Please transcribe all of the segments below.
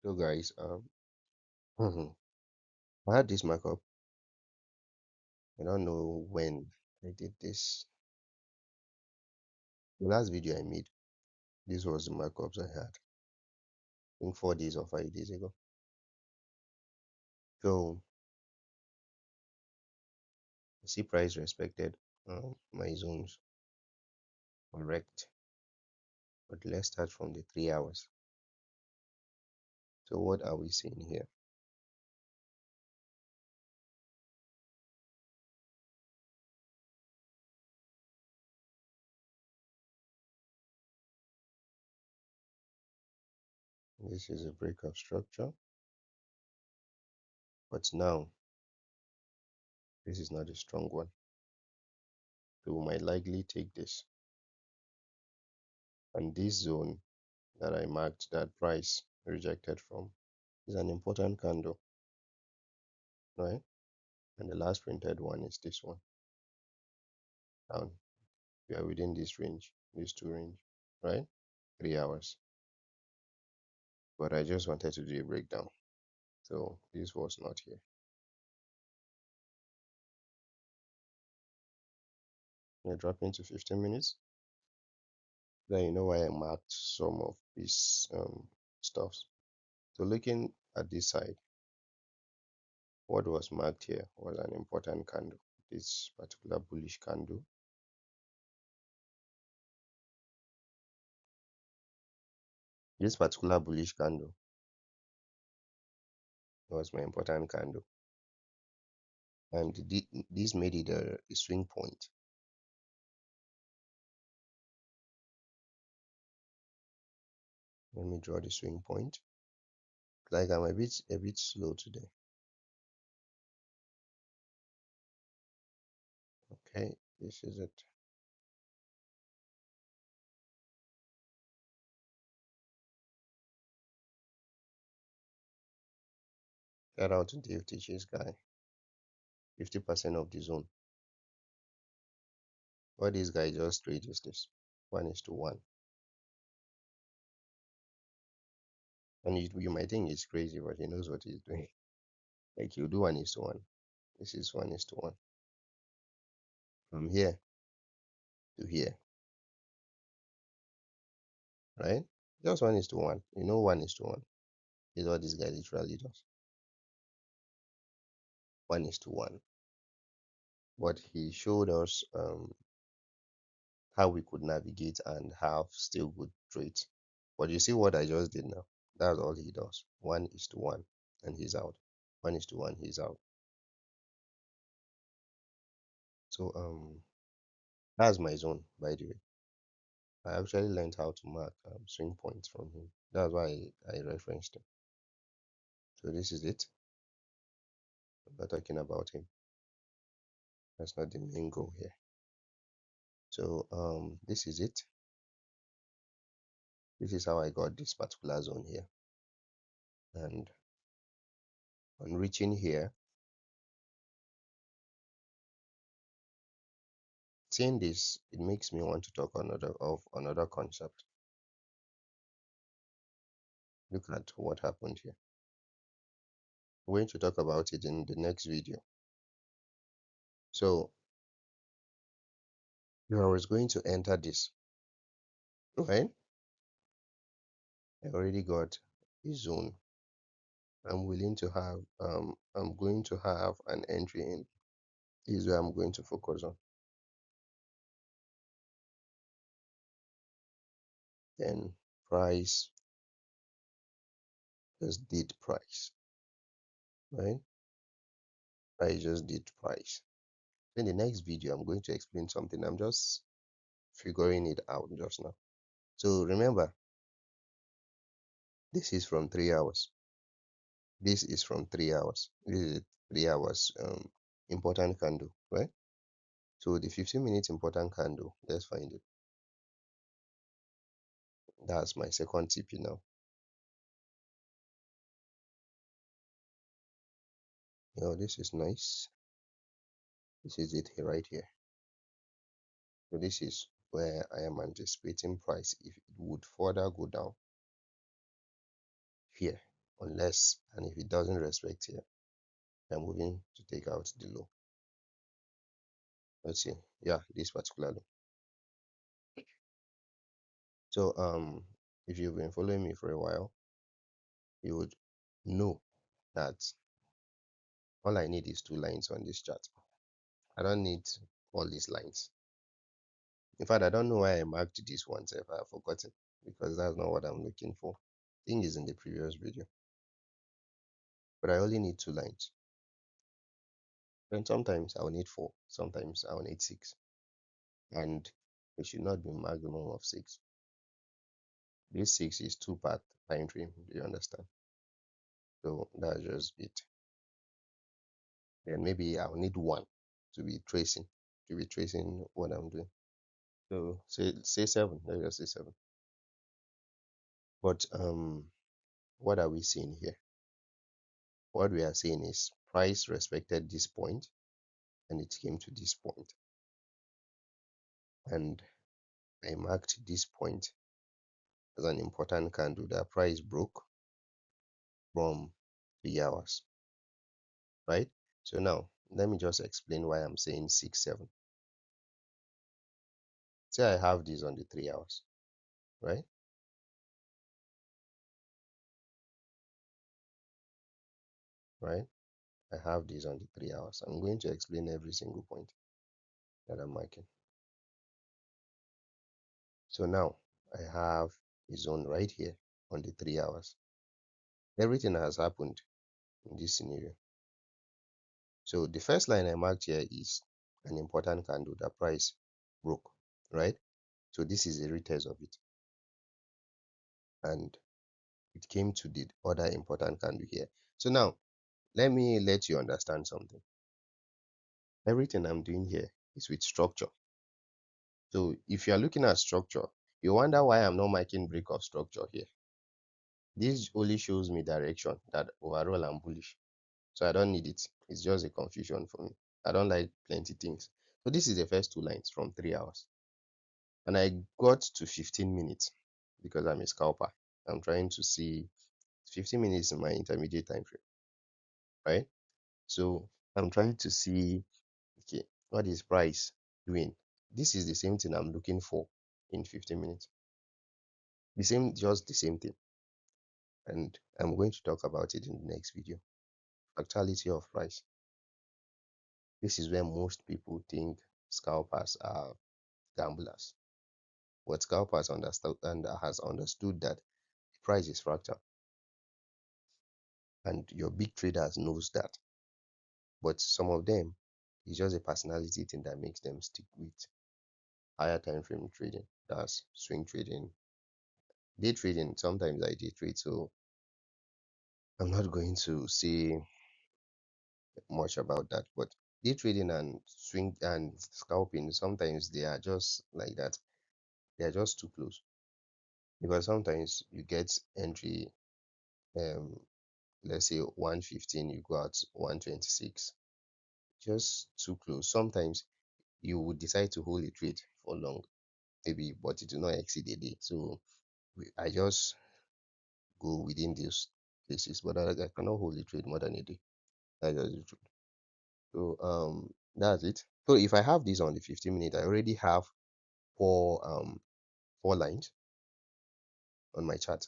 So guys, I had this markup. I don't know when I did this. The last video I made, this was the markups I had. I think 4 days or 5 days ago. So I see price respected my zones correct. But let's start from the 3 hours. So what are we seeing here? This is a breakup structure, but now this is not a strong one. So we might likely take this. And this zone that I marked that price rejected from is an important candle, right? And the last printed one is this one. Down. We are within this range, these two range, right? 3 hours. But I just wanted to do a breakdown. So this was not here. We're dropping to 15 minutes. Then you know why I marked some of these stuffs. So looking at this side, what was marked here was an important candle. This particular bullish candle. This particular bullish candle was my important candle. And this made it a swing point. Let me draw the swing point. Like I'm a bit slow today. Okay, this is it. Shout out to Dave Teaches guy. 50% of the zone. What this guy just trade is this. 1:1. And you might think it's crazy, but he knows what he's doing. Like he'll do 1:1. This is 1:1. From here to here, right? Just 1:1. You know 1:1 is what this guy literally does. 1:1. But he showed us how we could navigate and have still good trades. But you see what I just did now? That's all he does. 1:1 and he's out. 1:1, he's out. So that's my zone, by the way. I actually learned how to mark swing points from him. That's why I referenced him. So this is it. We're not talking about him. That's not the main goal here. So this is it. This is how I got this particular zone here. And on reaching here, seeing this, it makes me want to talk another concept. Look at what happened here. We're going to talk about it in the next video. So if I was going to enter this, right? I already got a zone. I'm going to have an entry in. This is where I'm going to focus on. Then price, just did price, right? I just did price. In the next video, I'm going to explain something. I'm just figuring it out just now. So remember, this is from 3 hours. This is from 3 hours. This is 3 hours important candle, right? So the 15 minutes important candle, let's find it. That's my second TP now. This is nice. This is it here, right here. So this is where I am anticipating price if it would further go down here. unless and if it doesn't respect here, I'm moving to take out the low. Let's see. Yeah, this particular low. So if you've been following me for a while, you would know that all I need is two lines on this chart. I don't need all these lines. In fact, I don't know why I marked these ones if I've forgotten, because that's not what I'm looking for. Thing is in the previous video. But I only need two lines. And sometimes I'll need four, sometimes I'll need six. And it should not be maximum of six. This six is two part time frame, do you understand? So that's just it. Then maybe I'll need one to be tracing what I'm doing. So say seven, let's just say seven. But what are we seeing here? What we are saying is price respected this point and it came to this point. And I marked this point as an important candle that price broke from 3 hours, right? So now let me just explain why I'm saying 6 7. Say I have this on the 3 hours, right? Right? I have this on the 3 hours. I'm going to explain every single point that I'm marking. So now I have a zone right here on the 3 hours. Everything has happened in this scenario. So the first line I marked here is an important candle that price broke, right? So this is a retest of it. And it came to the other important candle here. So now let me let you understand something. Everything I'm doing here is with structure. So if you are looking at structure, you wonder why I'm not marking break of structure here. This only shows me direction that overall I'm bullish. So I don't need it. It's just a confusion for me. I don't like plenty things. So this is the first two lines from 3 hours. And I got to 15 minutes because I'm a scalper. I'm trying to see 15 minutes in my intermediate time frame, right? So I'm trying to see, okay, what is price doing? This is the same thing I'm looking for in 15 minutes. The same, just the same thing. And I'm going to talk about it in the next video. Fractality of price. This is where most people think scalpers are gamblers. What scalpers understood and has understood that the price is fractal, and your big traders knows that. But some of them, it's just a personality thing that makes them stick with higher time frame trading. That's swing trading, day trading. Sometimes I day trade, so I'm not going to say much about that. But day trading and swing and scalping, sometimes they are just like that. They are just too close, because sometimes you get entry, um let's say 115, you go out 126, just too close. Sometimes you would decide to hold a trade for long, maybe, but it will not exceed a day. So I just go within these places, but I cannot hold a trade more than a day. That's just the truth. So that's it. So if I have this on the 15 minute, I already have four lines on my chart.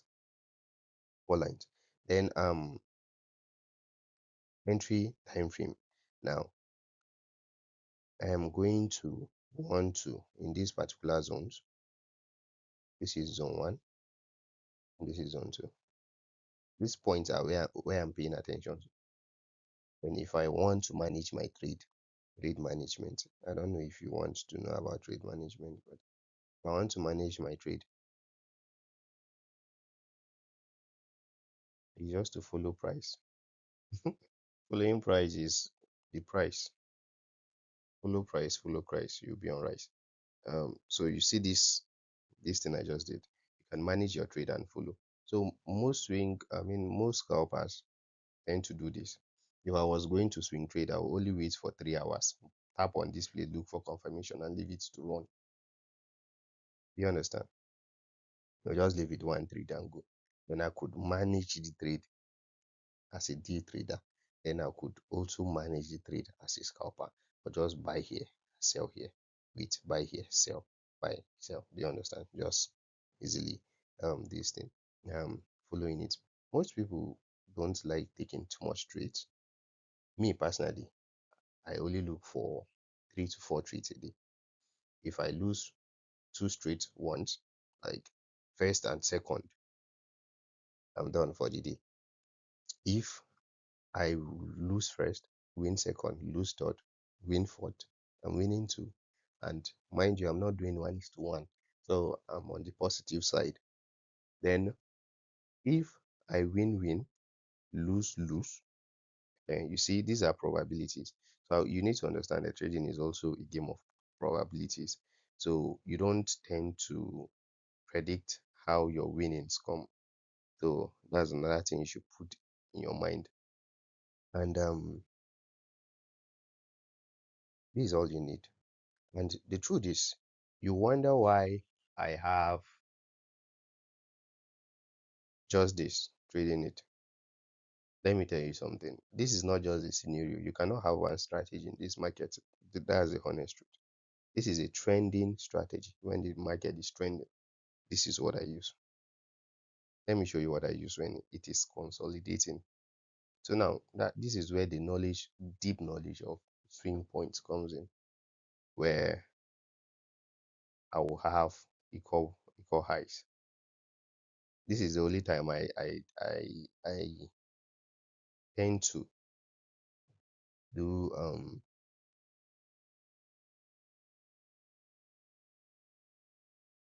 Four lines. Then entry time frame. Now I am going to want to, in these particular zones, this is zone 1, and this is zone 2. These points are where I'm paying attention to. And if I want to manage my trade management, I don't know if you want to know about trade management, but if I want to manage my trade, it's just to follow price. Following price is the price. Follow price, you'll be on rise. So you see this thing I just did. You can manage your trade and follow. So most scalpers tend to do this. If I was going to swing trade, I will only wait for 3 hours, tap on display, look for confirmation, and leave it to run. You understand? You just leave it 1 trade and go. Then I could manage the trade as a day trader, then I could also manage the trade as a scalper, or just buy here, sell here, wait, buy here, sell, buy, sell. Do you understand? Just easily this thing following it. Most people don't like taking too much trades. Me personally, I only look for 3 to 4 trades a day. If I lose two straight ones, like first and second, I'm done for the day. If I lose first, win second, lose third, win fourth, I'm winning two. And mind you, I'm not doing 1:1. So I'm on the positive side. Then if I win, lose, then you see these are probabilities. So you need to understand that trading is also a game of probabilities. So you don't tend to predict how your winnings come. So that's another thing you should put in your mind. And this is all you need. And the truth is, you wonder why I have just this trading it. Let me tell you something. This is not just a scenario. You cannot have one strategy in this market. That's the honest truth. This is a trending strategy. When the market is trending, this is what I use. Let me show you what I use when it is consolidating. So now that this is where the knowledge, deep knowledge of swing points comes in, where I will have equal highs. This is the only time I tend to do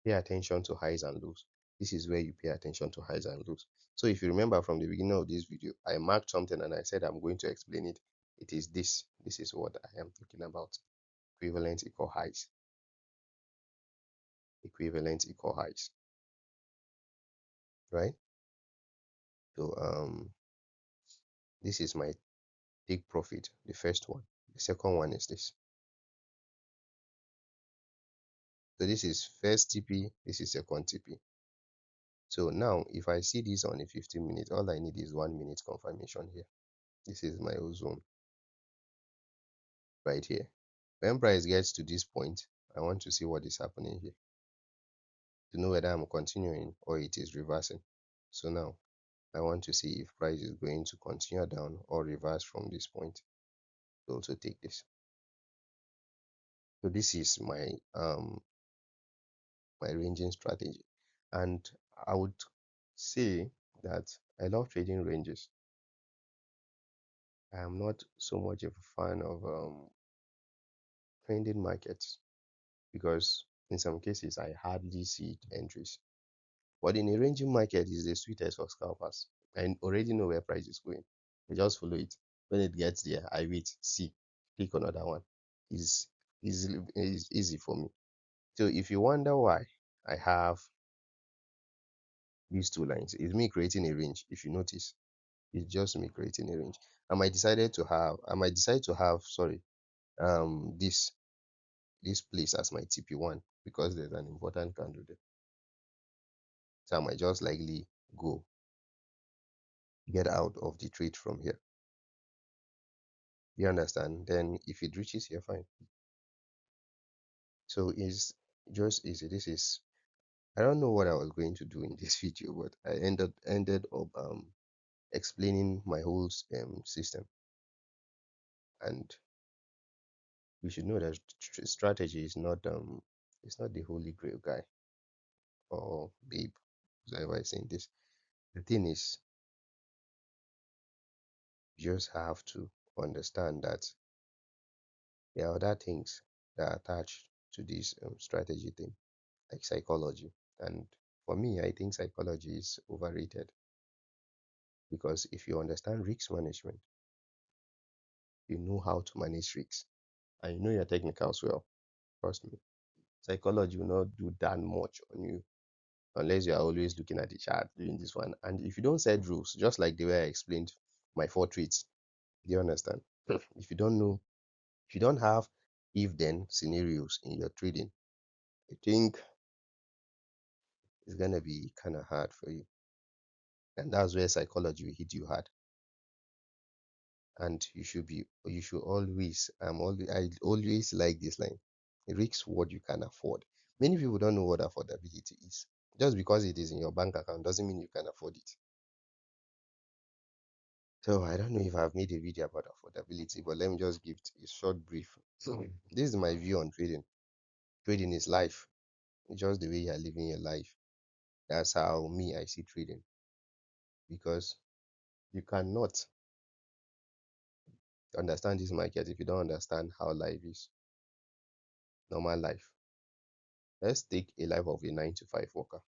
pay attention to highs and lows. This is where you pay attention to highs and lows. So if you remember from the beginning of this video, I marked something and I said I'm going to explain it. It is this. This is what I am talking about. Equivalent equal highs. Equivalent equal highs. Right? So this is my take profit, the first one. The second one is this. So this is first TP, this is second TP. So now if I see this on a 15 minute, all I need is 1 minute confirmation here. This is my zone right here. When price gets to this point, I want to see what is happening here to know whether I'm continuing or it is reversing. So now I want to see if price is going to continue down or reverse from this point. To also take this. So this is my ranging strategy, and I would say that I love trading ranges. I am not so much of a fan of trending markets because in some cases I hardly see entries. But in a ranging market is the sweetest for scalpers. I already know where price is going. I just follow it. When it gets there, I wait, see, click another one. Is easy for me. So if you wonder why I have these two lines, it's me creating a range. If you notice, it's just me creating a range. I might decide to have, sorry, this place as my TP1 because there's an important candle there. So I might just likely go get out of the trade from here. You understand? Then if it reaches here, fine. So it's just easy. This is, I don't know what I was going to do in this video, but I ended up explaining my whole system. And we should know that strategy is not it's not the holy grail, guy or babe, whoever is saying this. The thing is, you just have to understand that there are other things that are attached to this strategy thing, like psychology. And for me, I think psychology is overrated because if you understand risk management, you know how to manage risks, and you know your technicals well. Trust me, psychology will not do that much on you unless you are always looking at the chart doing this one. And if you don't set rules, just like the way I explained my 4 treats, do you understand? If you don't know, if you don't have if then scenarios in your trading, I think it's gonna be kind of hard for you. And that's where psychology will hit you hard. And you should always I always like this line. Risk what you can afford. Many people don't know what affordability is. Just because it is in your bank account doesn't mean you can afford it. So I don't know if I've made a video about affordability, but let me just give a short brief. So this is my view on trading. Trading is life. It's just the way you are living your life. That's how me I see trading. Because you cannot understand this market if you don't understand how life is. Normal life. Let's take a life of a 9 to 5 worker,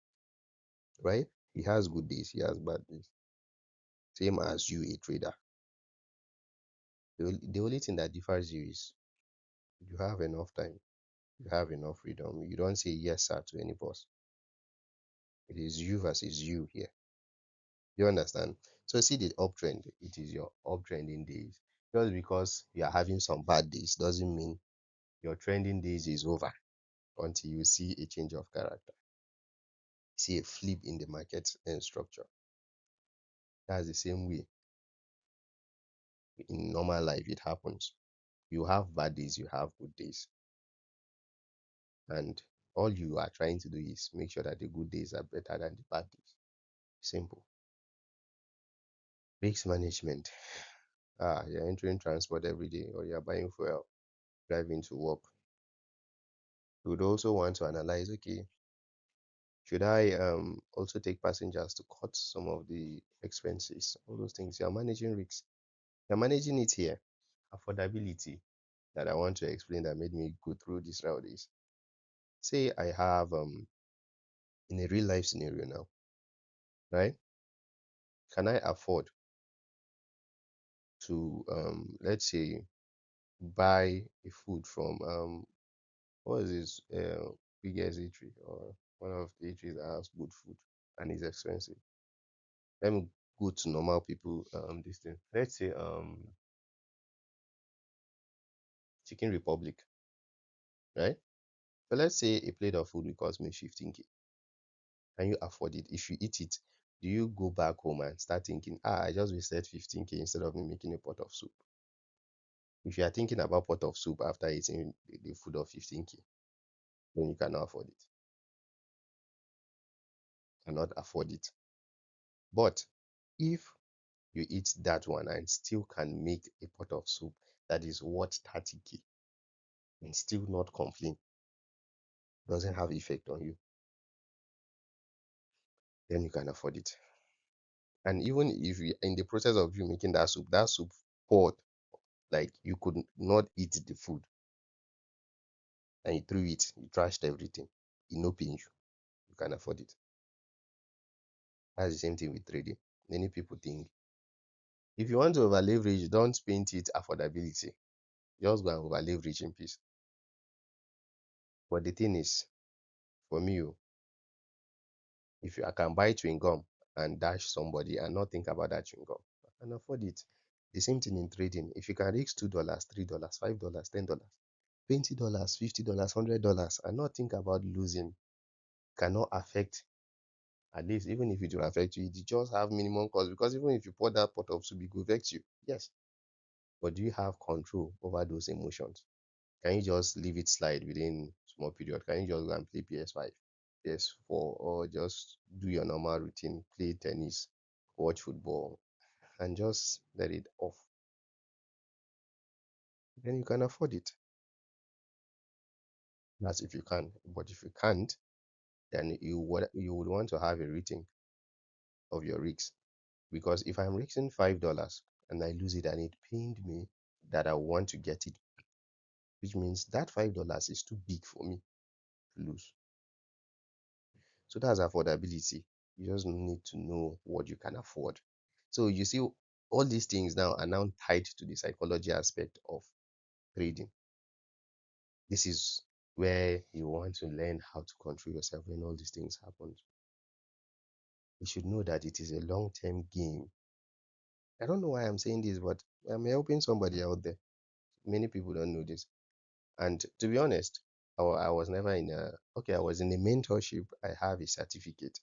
right? He has good days, he has bad days. Same as you, a trader. The only thing that differs you is you have enough time, you have enough freedom. You don't say yes, sir, to any boss. It is you versus you here. You understand? So see the uptrend. It is your uptrending days. Just because you are having some bad days doesn't mean your trending days is over until you see a change of character, see a flip in the market and structure. That's the same way in normal life it happens. You have bad days, you have good days. And all you are trying to do is make sure that the good days are better than the bad days. Simple. Risk management. You're entering transport every day or you're buying fuel, driving to work. You would also want to analyze, okay, should I also take passengers to cut some of the expenses? All those things. You're managing risks. You're managing it here. Affordability that I want to explain that made me go through this route is, say I have in a real life scenario now, right? Can I afford to let's say buy a food from what is this biggest eatery or one of the eateries that has good food and is expensive? Let me go to normal people this thing. Let's say Chicken Republic, right? So let's say a plate of food will cost me 15K. Can you afford it? If you eat it, do you go back home and start thinking, I just wasted 15K instead of me making a pot of soup? If you are thinking about pot of soup after eating the food of 15K, then you cannot afford it. Cannot afford it. But if you eat that one and still can make a pot of soup that is worth 30K and still not complain, doesn't have effect on you, then you can afford it. And even if you, in the process of you making that soup poured, like you could not eat the food and you threw it, you trashed everything, it no pain you, you can afford it. That's the same thing with trading. Many people think if you want to over leverage, don't paint it affordability. Just go and over leverage in peace. But the thing is, for me, if I can buy chewing gum and dash somebody and not think about that chewing gum, I can afford it. The same thing in trading. If you can risk $2, $3, $5, $10, $20, $50, $100, and not think about losing, cannot affect. At least even if it will affect you, it just have minimum cost because even if you pour that pot of soup, it will vex you. Yes. But do you have control over those emotions? Can you just leave it slide within small period? Can you just go and play PS5, PS4, or just do your normal routine, play tennis, watch football, and just let it off? Then you can afford it. That's if you can. But if you can't, then you would want to have a rating of your risks. Because if I'm risking $5 and I lose it and it pained me that I want to get it, which means that $5 is too big for me to lose. So that's affordability. You just need to know what you can afford. So you see, all these things now are now tied to the psychology aspect of trading. This is where you want to learn how to control yourself when all these things happen. You should know that it is a long-term game. I don't know why I'm saying this, but I'm helping somebody out there. Many people don't know this. And to be honest, I was never in a, okay, I was in a mentorship. I have a certificate,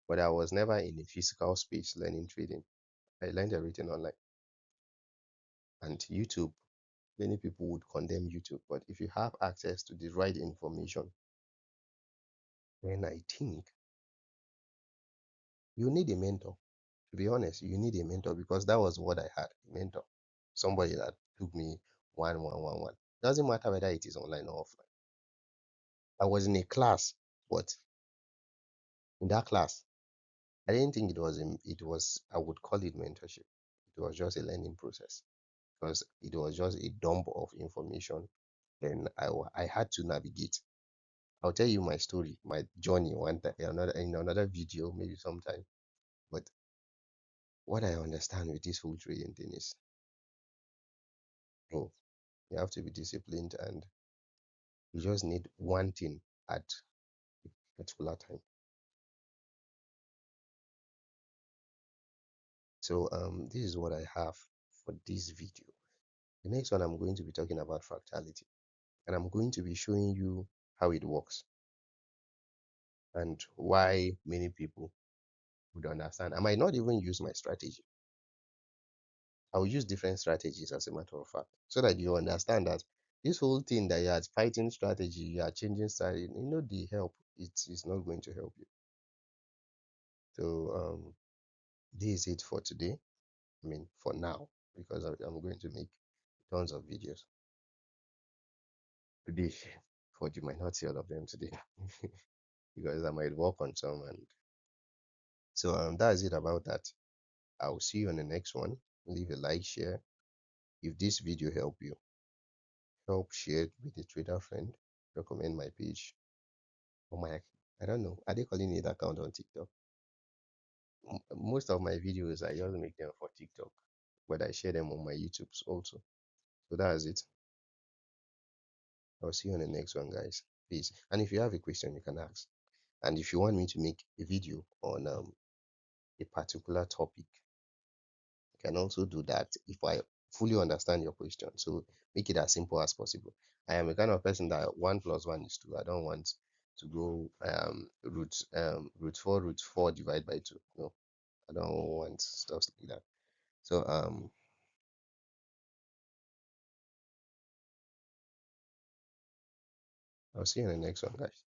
but I was never in a physical space learning trading. I learned everything online. And YouTube, many people would condemn YouTube, but if you have access to the right information, then I think you need a mentor. To be honest, you need a mentor because that was what I had, a mentor. Somebody that took me one. Doesn't matter whether it is online or offline. I was in a class, but in that class, I didn't think it was, I would call it mentorship. It was just a learning process because it was just a dump of information. Then I had to navigate. I'll tell you my story, my journey one time, another video, maybe sometime. But what I understand with this whole trading thing is, oh, you have to be disciplined and you just need one thing at a particular time. So this is what I have for this video. The next one I'm going to be talking about fractality, and I'm going to be showing you how it works and why many people would understand. I might not even use my strategy. I'll use different strategies as a matter of fact, so that you understand that this whole thing that you are fighting strategy, you are changing strategy, the help, it's not going to help you. So this is it for today. I mean, for now, because I'm going to make tons of videos today, but you might not see all of them today because I might work on some. And so that's it about that. I'll see you on the next one. Leave a like, share. If this video help you, help share it with a trader friend. Recommend my page or my, I don't know, are they calling it account on TikTok? Most of my videos I just make them for TikTok, but I share them on my YouTube also. So that's it. I'll see you on the next one, guys. Peace. And if you have a question, you can ask. And if you want me to make a video on a particular topic, you can also do that if I fully understand your question. So make it as simple as possible. I am a kind of person that 1 + 1 is 2. I don't want to go root 4 divide by 2. No, I don't want stuff like that. So I'll see you in the next one, guys.